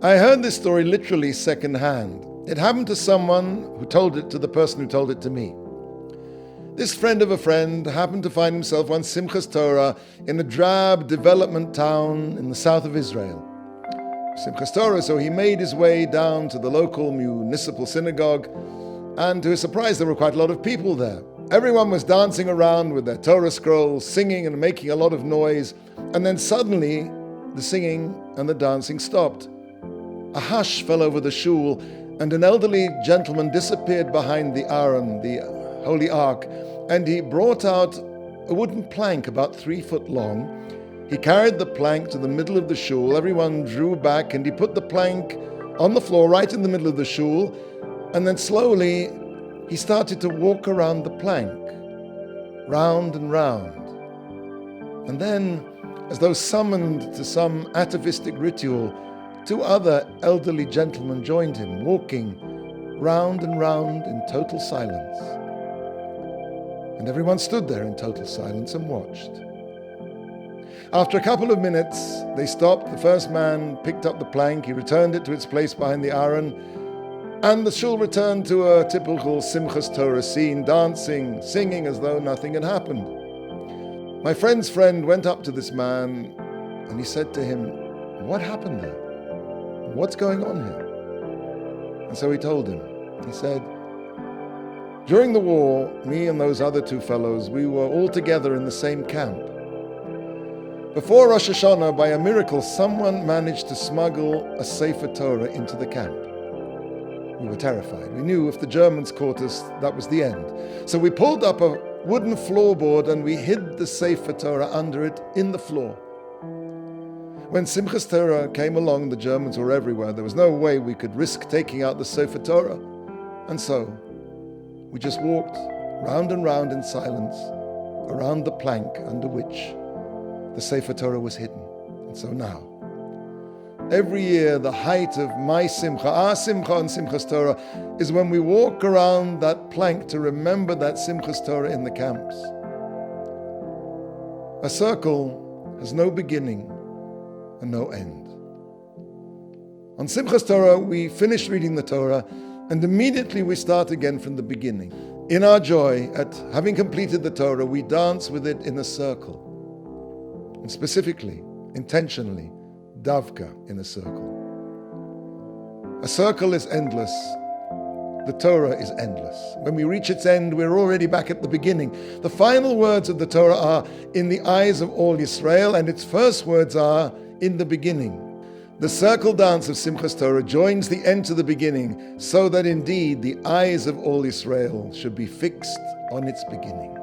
I heard this story literally secondhand. It happened to someone who told it to the person who told it to me. This friend of a friend happened to find himself on Simchas Torah in a drab development town in the south of Israel. Simchas Torah, so he made his way down to the local municipal synagogue, and to his surprise there were quite a lot of people there. Everyone was dancing around with their Torah scrolls, singing and making a lot of noise, and then suddenly the singing and the dancing stopped. A hush fell over the shul, and an elderly gentleman disappeared behind the Aron, the Holy Ark, and he brought out a wooden plank about 3 foot long. He carried the plank to the middle of the shul. Everyone drew back, and he put the plank on the floor right in the middle of the shul, and then slowly he started to walk around the plank, round and round. And then, as though summoned to some atavistic ritual, 2 other elderly gentlemen joined him, walking round and round in total silence. And everyone stood there in total silence and watched. After a couple of minutes, they stopped. The first man picked up the plank, he returned it to its place behind the Aron, and the shul returned to a typical Simchas Torah scene, dancing, singing as though nothing had happened. My friend's friend went up to this man and he said to him, "What happened there? What's going on here?" And so he told him. He said, "During the war, me and those other 2 fellows, we were all together in the same camp. Before Rosh Hashanah, by a miracle, someone managed to smuggle a Sefer Torah into the camp. We were terrified. We knew if the Germans caught us, that was the end. So we pulled up a wooden floorboard and we hid the Sefer Torah under it in the floor. When Simchas Torah came along, the Germans were everywhere. There was no way we could risk taking out the Sefer Torah. And so we just walked round and round in silence around the plank under which the Sefer Torah was hidden. And so now, every year, the height of my Simcha, our Simcha on Simchas Torah, is when we walk around that plank to remember that Simchas Torah in the camps. A circle has no beginning and no end. On Simchas Torah, we finish reading the Torah, and immediately we start again from the beginning. In our joy at having completed the Torah, we dance with it in a circle. And specifically, intentionally, davka in a circle. A circle is endless. The Torah is endless. When we reach its end, we're already back at the beginning. The final words of the Torah are, "In the eyes of all Yisrael," and its first words are, "In the beginning." The circle dance of Simchas Torah joins the end to the beginning, so that indeed the eyes of all Israel should be fixed on its beginning.